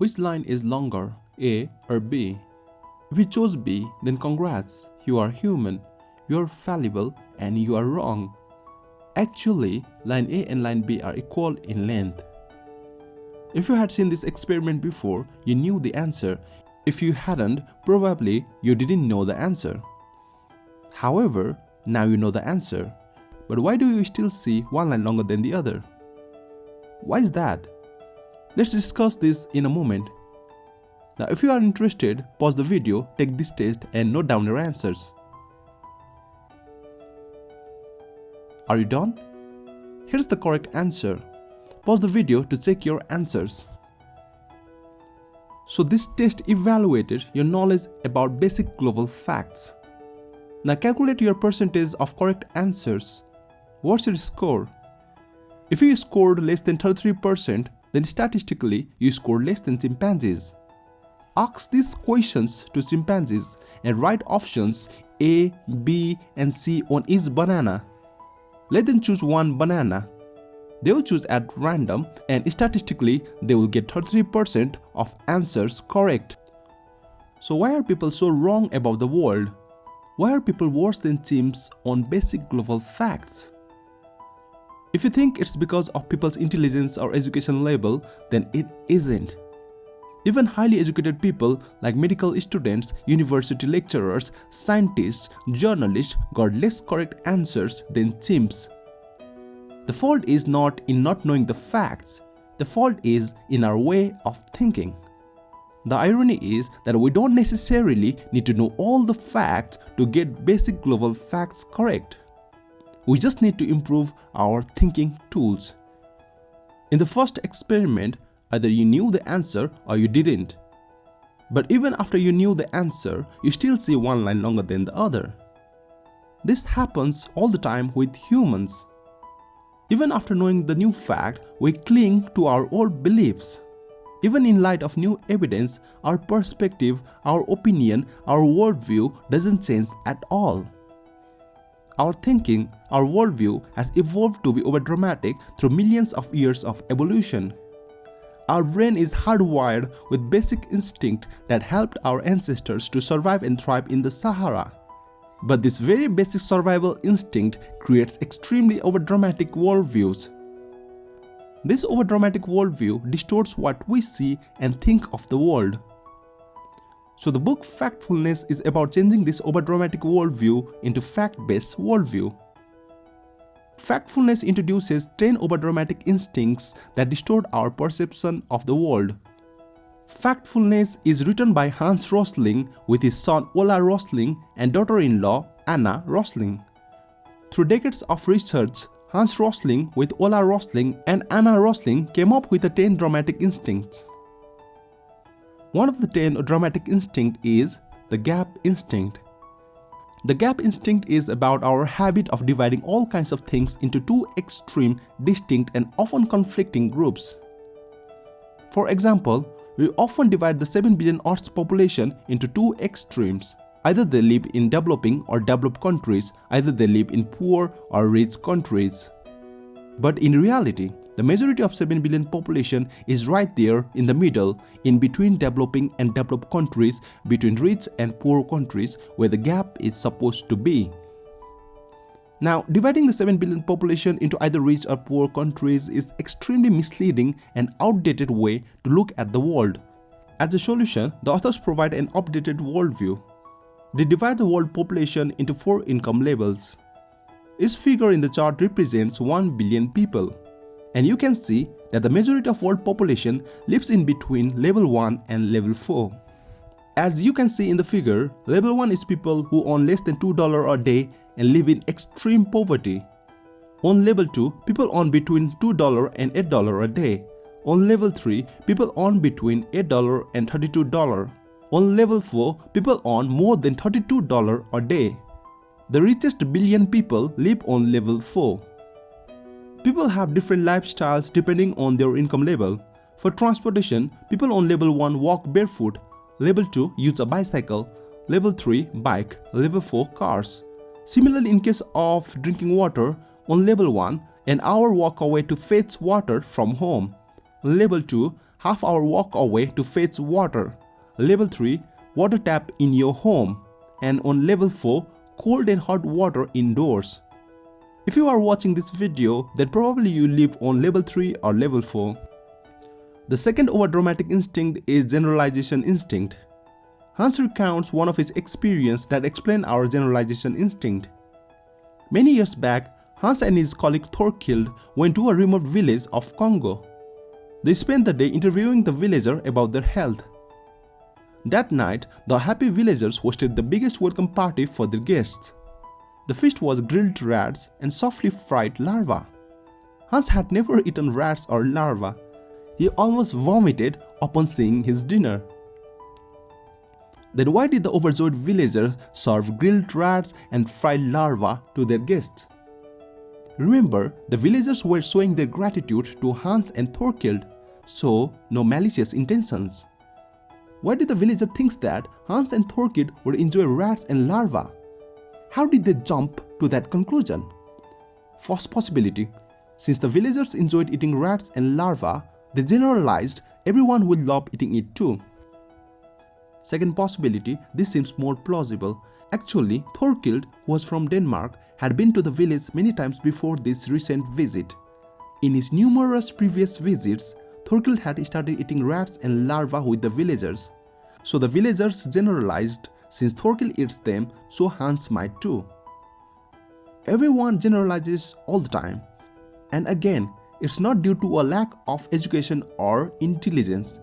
Which line is longer, A or B? If you chose B, then congrats, you are human, you are fallible and you are wrong. Actually, line A and line B are equal in length. If you had seen this experiment before, you knew the answer. If you hadn't, probably you didn't know the answer. However, now you know the answer. But why do you still see one line longer than the other? Why is that? Let's discuss this in a moment. Now, if you are interested, pause the video, take this test and note down your answers. Are you done? Here's the correct answer. Pause the video to check your answers. So this test evaluated your knowledge about basic global facts. Now calculate your percentage of correct answers. What's your score? If you scored less than 33%, then statistically you scored less than chimpanzees. Ask these questions to chimpanzees and write options A, B and C on each banana. Let them choose one banana. They will choose at random and statistically they will get 33% of answers correct. So why are people so wrong about the world? Why are people worse than chimps on basic global facts? If you think it's because of people's intelligence or education level, then it isn't. Even highly educated people like medical students, university lecturers, scientists, journalists got less correct answers than chimps. The fault is not in not knowing the facts, the fault is in our way of thinking. The irony is that we don't necessarily need to know all the facts to get basic global facts correct. We just need to improve our thinking tools. In the first experiment, either you knew the answer or you didn't. But even after you knew the answer, you still see one line longer than the other. This happens all the time with humans. Even after knowing the new fact, we cling to our old beliefs. Even in light of new evidence, our perspective, our opinion, our worldview doesn't change at all. Our thinking, our worldview has evolved to be overdramatic through millions of years of evolution. Our brain is hardwired with basic instinct that helped our ancestors to survive and thrive in the Sahara. But this very basic survival instinct creates extremely overdramatic worldviews. This overdramatic worldview distorts what we see and think of the world. So the book Factfulness is about changing this overdramatic worldview into fact-based worldview. Factfulness introduces 10 overdramatic instincts that distort our perception of the world. Factfulness is written by Hans Rosling with his son Ola Rosling and daughter-in-law Anna Rosling. Through decades of research, Hans Rosling with Ola Rosling and Anna Rosling came up with the 10 dramatic instincts. One of the 10 dramatic instincts is the gap instinct. The gap instinct is about our habit of dividing all kinds of things into two extreme, distinct and often conflicting groups. For example, we often divide the 7 billion Earth's population into two extremes. Either they live in developing or developed countries, either they live in poor or rich countries. But in reality, the majority of 7 billion population is right there in the middle, in between developing and developed countries, between rich and poor countries, where the gap is supposed to be. Now, dividing the 7 billion population into either rich or poor countries is extremely misleading and outdated way to look at the world. As a solution, the authors provide an updated worldview. They divide the world population into 4 income levels. Each figure in the chart represents 1 billion people. And you can see that the majority of world population lives in between level 1 and level 4. As you can see in the figure, level 1 is people who earn less than $2 a day and live in extreme poverty. On level 2, people earn between $2 and $8 a day. On level 3, people earn between $8 and $32. On level 4, people earn more than $32 a day. The richest billion people live on level 4. People have different lifestyles depending on their income level. For transportation, people on level 1 walk barefoot, level 2 use a bicycle, level 3 bike, level 4 cars. Similarly, in case of drinking water, on level 1, an hour walk away to fetch water from home. Level 2, half-hour walk away to fetch water. Level 3, water tap in your home. And on level 4, cold and hot water indoors. If you are watching this video, then probably you live on level 3 or level 4. The second overdramatic instinct is generalization instinct. Hans recounts one of his experiences that explain our generalization instinct. Many years back, Hans and his colleague Thorkild went to a remote village of Congo. They spent the day interviewing the villagers about their health. That night, the happy villagers hosted the biggest welcome party for their guests. The feast was grilled rats and softly fried larvae. Hans had never eaten rats or larvae. He almost vomited upon seeing his dinner. Then why did the overjoyed villagers serve grilled rats and fried larvae to their guests? Remember, the villagers were showing their gratitude to Hans and Thorkild, so no malicious intentions. Why did the villager think that Hans and Thorkild would enjoy rats and larvae? How did they jump to that conclusion? First possibility, since the villagers enjoyed eating rats and larvae, they generalized everyone will love eating it too. Second possibility, this seems more plausible. Actually, Thorkild, who was from Denmark, had been to the village many times before this recent visit. In his numerous previous visits, Thorkild had started eating rats and larvae with the villagers. So the villagers generalized, since Thorkild eats them, so Hans might too. Everyone generalizes all the time. And again, it's not due to a lack of education or intelligence.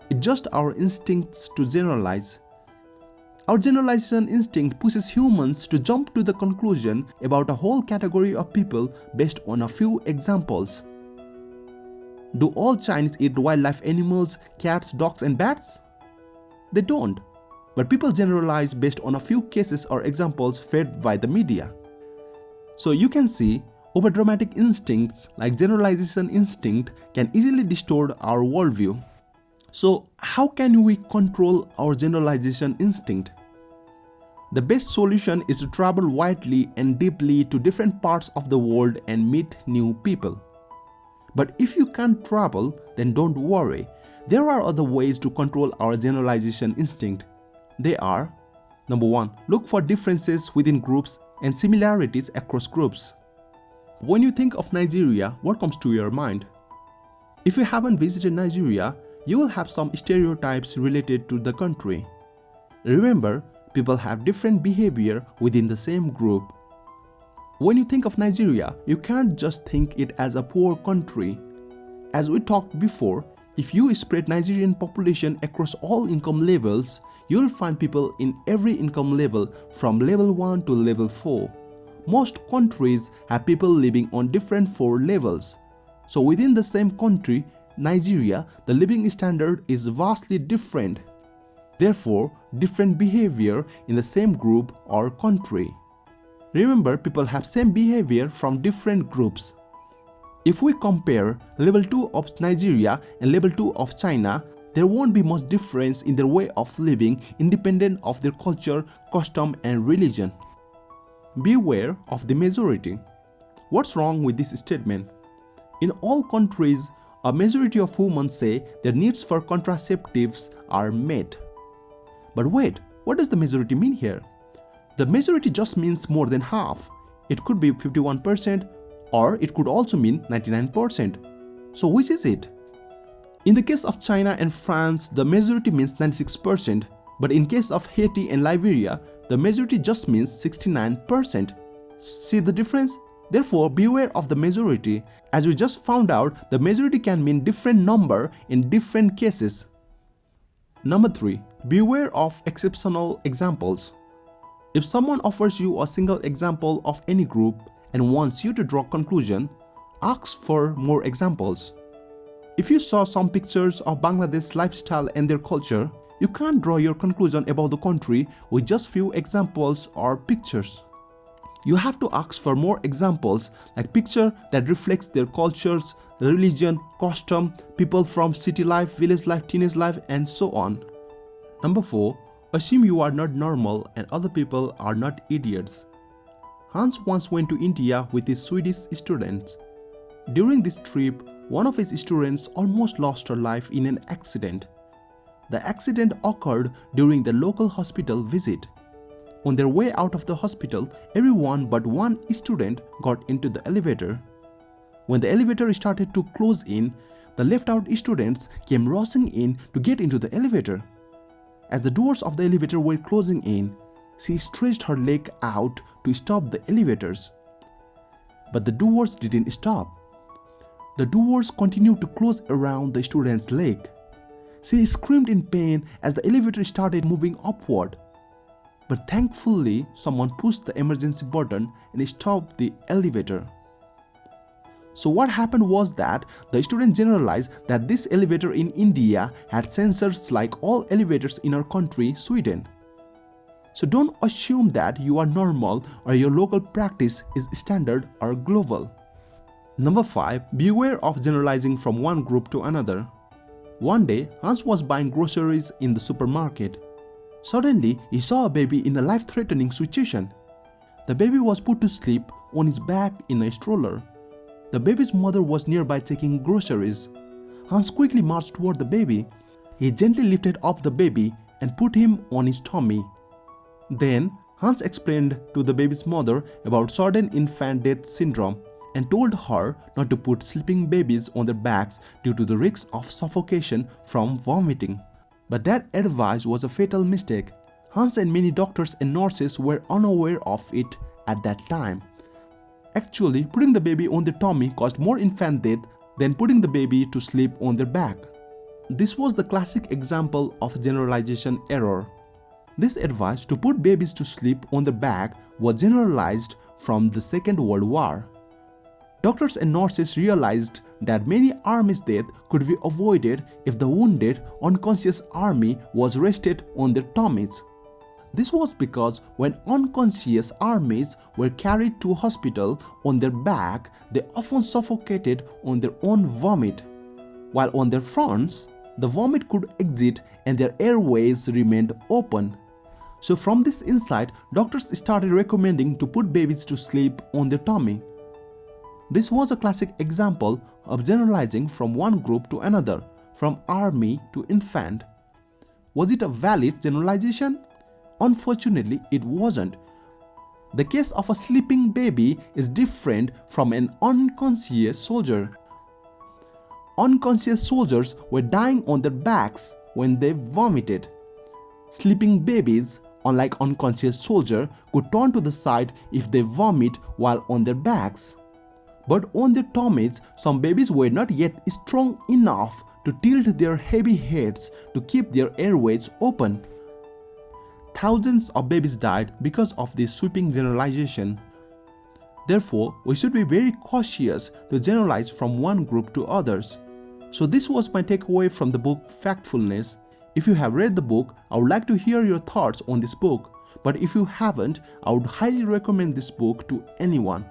It's just our instincts to generalize. Our generalization instinct pushes humans to jump to the conclusion about a whole category of people based on a few examples. Do all Chinese eat wildlife animals, cats, dogs and bats? They don't. But people generalize based on a few cases or examples fed by the media. So you can see, overdramatic instincts like generalization instinct can easily distort our worldview. So how can we control our generalization instinct? The best solution is to travel widely and deeply to different parts of the world and meet new people. But if you can't travel, then don't worry. There are other ways to control our generalization instinct. They are: number 1, look for differences within groups and similarities across groups. When you think of Nigeria, what comes to your mind? If you haven't visited Nigeria, you will have some stereotypes related to the country. Remember, people have different behavior within the same group. When you think of Nigeria, you can't just think it as a poor country. As we talked before, if you spread Nigerian population across all income levels, you'll find people in every income level from level 1 to level 4. Most countries have people living on different 4 levels. So within the same country, Nigeria, the living standard is vastly different. Therefore, different behavior in the same group or country. Remember, people have same behavior from different groups. If we compare level 2 of Nigeria and level 2 of China, there won't be much difference in their way of living independent of their culture, custom and religion. Beware of the majority. What's wrong with this statement? In all countries, a majority of women say their needs for contraceptives are met. But wait, what does the majority mean here? The majority just means more than half. It could be 51% or it could also mean 99%. So which is it? In the case of China and France, the majority means 96%, but in case of Haiti and Liberia, the majority just means 69%. See the difference? Therefore, beware of the majority. As we just found out, the majority can mean different number in different cases. Number 3. Beware of exceptional examples. If someone offers you a single example of any group and wants you to draw conclusion, ask for more examples. If you saw some pictures of Bangladesh lifestyle and their culture, you can't draw your conclusion about the country with just few examples or pictures. You have to ask for more examples like picture that reflects their cultures, religion, custom, people from city life, village life, teenage life and so on. Number 4. Assume you are not normal and other people are not idiots. Hans once went to India with his Swedish students. During this trip, one of his students almost lost her life in an accident. The accident occurred during the local hospital visit. On their way out of the hospital, everyone but one student got into the elevator. When the elevator started to close in, the left-out students came rushing in to get into the elevator. As the doors of the elevator were closing in, she stretched her leg out to stop the elevators. But the doors didn't stop. The doors continued to close around the student's leg. She screamed in pain as the elevator started moving upward. But thankfully, someone pushed the emergency button and stopped the elevator. So what happened was that the student generalized that this elevator in India had sensors like all elevators in our country, Sweden. So don't assume that you are normal or your local practice is standard or global. Number 5. Beware of generalizing from one group to another. One day, Hans was buying groceries in the supermarket. Suddenly, he saw a baby in a life-threatening situation. The baby was put to sleep on his back in a stroller. The baby's mother was nearby taking groceries. Hans quickly marched toward the baby. He gently lifted up the baby and put him on his tummy. Then, Hans explained to the baby's mother about sudden infant death syndrome and told her not to put sleeping babies on their backs due to the risk of suffocation from vomiting. But that advice was a fatal mistake. Hans and many doctors and nurses were unaware of it at that time. Actually, putting the baby on their tummy caused more infant death than putting the baby to sleep on their back. This was the classic example of generalization error. This advice to put babies to sleep on their back was generalized from the Second World War. Doctors and nurses realized that many armies' death could be avoided if the wounded, unconscious army was rested on their tummies. This was because when unconscious armies were carried to hospital on their back, they often suffocated on their own vomit. While on their fronts, the vomit could exit and their airways remained open. So from this insight, doctors started recommending to put babies to sleep on their tummy. This was a classic example of generalizing from one group to another, from army to infant. Was it a valid generalization? Unfortunately, it wasn't. The case of a sleeping baby is different from an unconscious soldier. Unconscious soldiers were dying on their backs when they vomited. Sleeping babies, unlike unconscious soldiers, could turn to the side if they vomit while on their backs. But on their tummies, some babies were not yet strong enough to tilt their heavy heads to keep their airways open. Thousands of babies died because of this sweeping generalization. Therefore, we should be very cautious to generalize from one group to others. So this was my takeaway from the book Factfulness. If you have read the book, I would like to hear your thoughts on this book. But if you haven't, I would highly recommend this book to anyone.